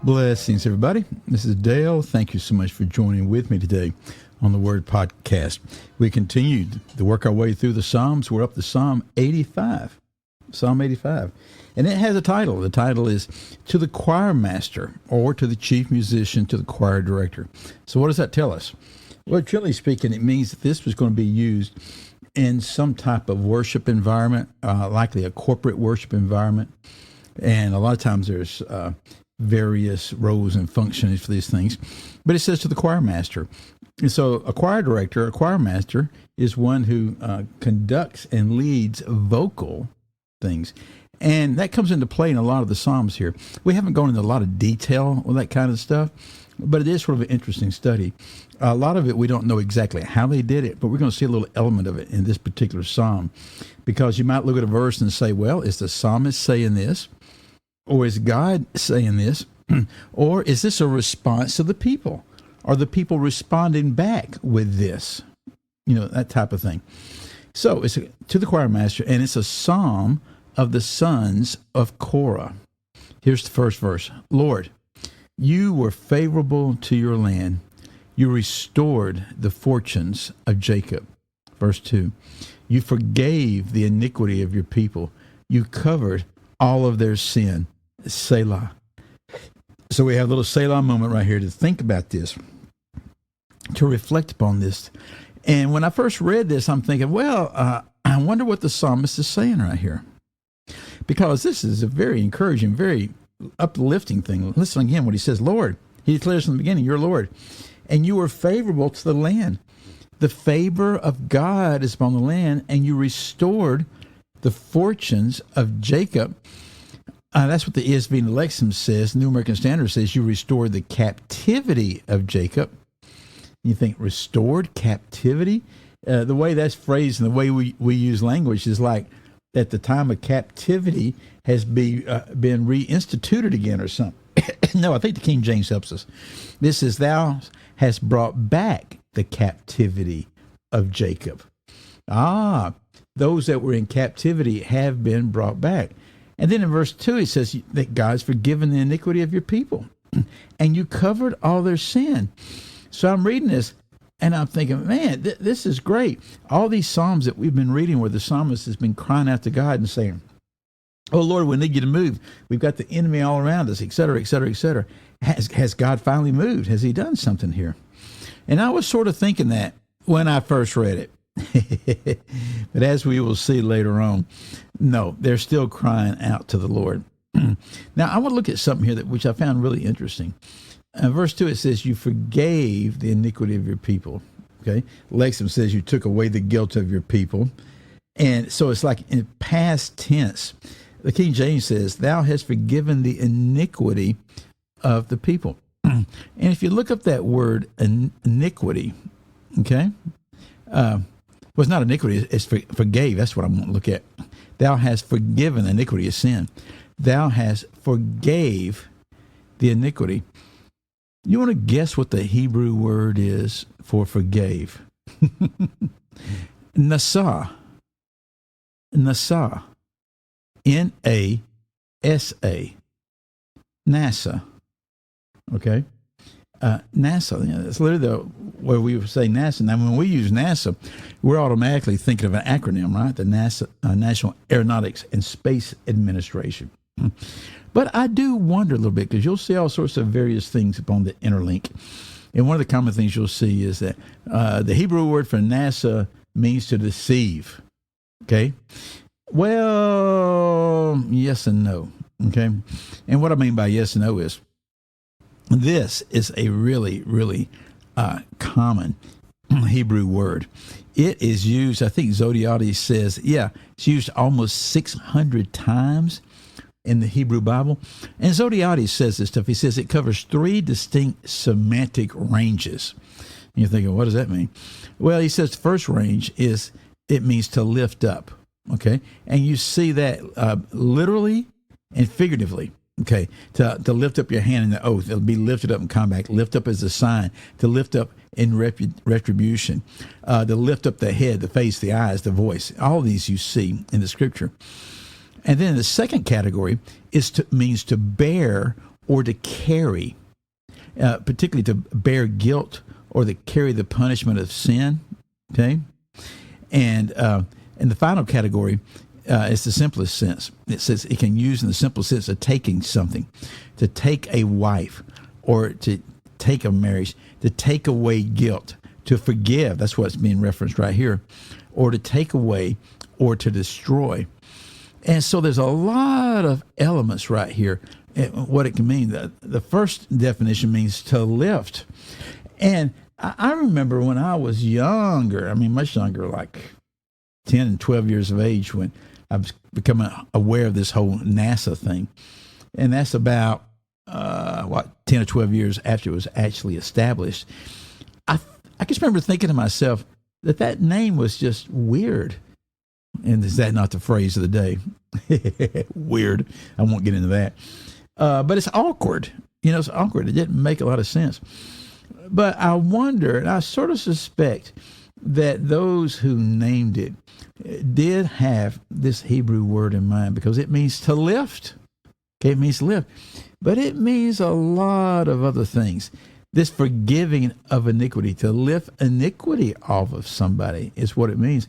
Blessings, everybody. This is Dale. Thank you so much for joining with me today on the Word Podcast. We continued to work our way through the Psalms. We're up to Psalm 85. Psalm 85. And it has a title. The title is To the Choir Master, or to the Chief Musician, to the Choir Director. So what does that tell us? Well, generally speaking, it means that this was going to be used in some type of worship environment, likely a corporate worship environment. And a lot of times there's various roles and functions for these things. But it says to the choir master. And so a choir director, a choir master, is one who conducts and leads vocal things. And that comes into play in a lot of the Psalms here. We haven't gone into a lot of detail with that kind of stuff, but it is sort of an interesting study. A lot of it, we don't know exactly how they did it, but we're going to see a little element of it in this particular Psalm. Because you might look at a verse and say, well, is the psalmist saying this? Or is God saying this? Or is this a response to the people? Are the people responding back with this? You know, that type of thing. So it's to the choir master, and it's a psalm of the sons of Korah. Here's the first verse. Lord, you were favorable to your land. You restored the fortunes of Jacob. Verse 2. You forgave the iniquity of your people. You covered all of their sin. Selah. So we have a little Selah moment right here to think about this, to reflect upon this. And when I first read this, I'm thinking, well, I wonder what the psalmist is saying right here. Because this is a very encouraging, very uplifting thing. Listen again what he says. Lord, he declares from the beginning, you're Lord, and you were favorable to the land. The favor of God is upon the land, and you restored the fortunes of Jacob. That's what the ESV and the Lexham says. The New American Standard says you restored the captivity of Jacob. You think restored captivity? The way that's phrased and the way we use language is like at the time of captivity has been reinstituted again or something. No, I think the King James helps us. This is thou hast brought back the captivity of Jacob. Those that were in captivity have been brought back. And then in verse 2, it says that God's forgiven the iniquity of your people, and you covered all their sin. So I'm reading this, and I'm thinking, man, this is great. All these Psalms that we've been reading where the psalmist has been crying out to God and saying, oh, Lord, we need you to move. We've got the enemy all around us, et cetera, et cetera, et cetera. Has God finally moved? Has he done something here? And I was sort of thinking that when I first read it. But as we will see later on, no, they're still crying out to the Lord. Now, I want to look at something here which I found really interesting. Verse 2, it says, you forgave the iniquity of your people. Okay, Lexham says you took away the guilt of your people. And so it's like in past tense. The King James says, thou hast forgiven the iniquity of the people. And if you look up that word iniquity, okay, well, it's not iniquity, it's forgave. That's what I want to look at. Thou hast forgiven iniquity of sin. Thou hast forgave the iniquity. You want to guess what the Hebrew word is for forgave? Nasa. Nasa. N-A-S-A. NASA. Okay? NASA. That's literally where we would say NASA. Now, when we use NASA, we're automatically thinking of an acronym, right? The NASA, National Aeronautics and Space Administration. But I do wonder a little bit, because you'll see all sorts of various things upon the interlink. And one of the common things you'll see is that the Hebrew word for NASA means to deceive. Okay? Well, yes and no. Okay? And what I mean by yes and no is, this is a really, really common Hebrew word. It is used, I think Zodhiates says, it's used almost 600 times in the Hebrew Bible. And Zodhiates says this stuff. He says it covers 3 distinct semantic ranges. And you're thinking, what does that mean? Well, he says the first range is it means to lift up, okay? And you see that literally and figuratively. Okay, to lift up your hand in the oath. It'll be lifted up in combat. Lift up as a sign. To lift up in retribution. To lift up the head, the face, the eyes, the voice. All these you see in the Scripture. And then the second category means to bear or to carry, particularly to bear guilt or to carry the punishment of sin. Okay, and the final category is the simplest sense. It says it can use in the simple sense of taking something, to take a wife, or to take a marriage, to take away guilt, to forgive. That's what's being referenced right here, or to take away, or to destroy. And so there's a lot of elements right here, what it can mean. The first definition means to lift. And I remember when I was younger, I mean, much younger, like 10 and 12 years of age, when I was becoming aware of this whole NASA thing. And that's about, 10 or 12 years after it was actually established. I just remember thinking to myself that name was just weird. And is that not the phrase of the day? Weird. I won't get into that. But it's awkward. It's awkward. It didn't make a lot of sense. But I wonder, and I sort of suspect that those who named it did have this Hebrew word in mind, because it means to lift. Okay, it means to lift. But it means a lot of other things. This forgiving of iniquity, to lift iniquity off of somebody, is what it means.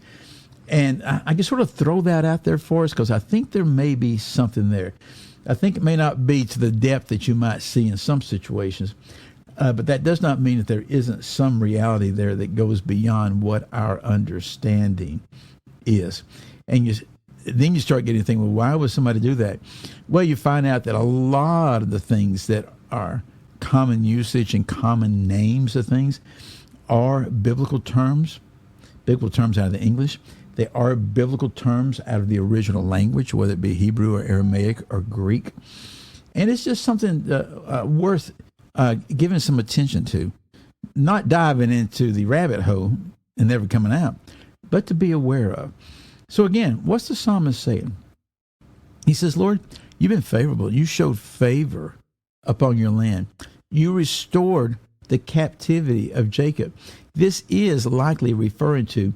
And I can sort of throw that out there for us, because I think there may be something there. I think it may not be to the depth that you might see in some situations, but that does not mean that there isn't some reality there that goes beyond what our understanding is. And then you start getting to think, well, why would somebody do that? Well, you find out that a lot of the things that are common usage and common names of things are biblical terms out of the English. They are biblical terms out of the original language, whether it be Hebrew or Aramaic or Greek. And it's just something worth giving some attention to, not diving into the rabbit hole and never coming out, but to be aware of. So again, what's the psalmist saying? He says, Lord, you've been favorable. You showed favor upon your land. You restored the captivity of Jacob. This is likely referring to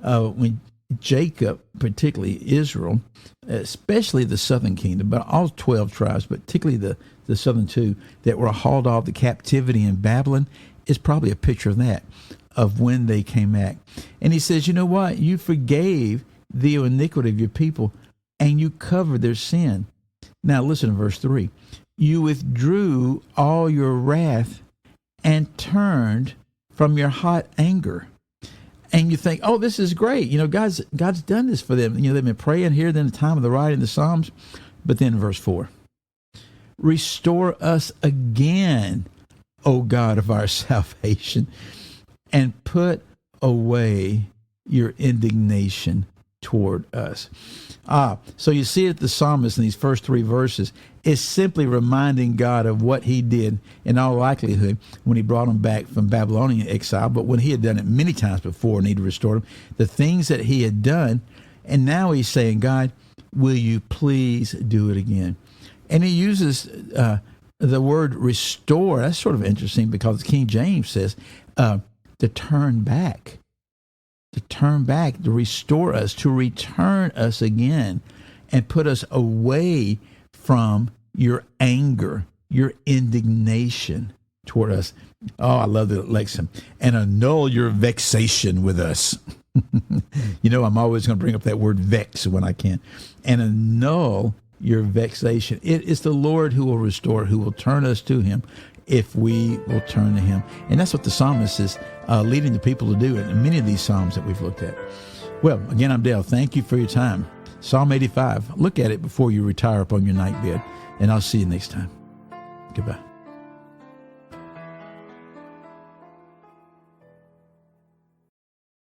when Jacob, particularly Israel, especially the southern kingdom, but all 12 tribes, but particularly the southern two that were hauled off the captivity in Babylon, is probably a picture of that, of when they came back. And he says, you know what? You forgave the iniquity of your people, and you covered their sin. Now listen to verse 3. You withdrew all your wrath and turned from your hot anger. And you think, oh, this is great. God's done this for them. They've been praying here, then the time of the writing the Psalms. But then verse 4, restore us again, O God of our salvation, and put away your indignation toward us. So you see that the psalmist in these first three verses is simply reminding God of what he did in all likelihood when he brought them back from Babylonian exile, but when he had done it many times before and he'd restored them, the things that he had done. And now he's saying, God, will you please do it again? And he uses the word restore. That's sort of interesting, because King James says to turn back. To turn back, to restore us, to return us again, and put us away from your anger, your indignation toward us. Oh, I love the lexicon. And annul your vexation with us. I'm always going to bring up that word vex when I can. And annul your vexation. It is the Lord who will restore, who will turn us to him if we will turn to him. And that's what the psalmist is leading the people to do in many of these psalms that we've looked at. Well, again, I'm Dale. Thank you for your time. Psalm 85. Look at it before you retire upon your night bed, and I'll see you next time. Goodbye.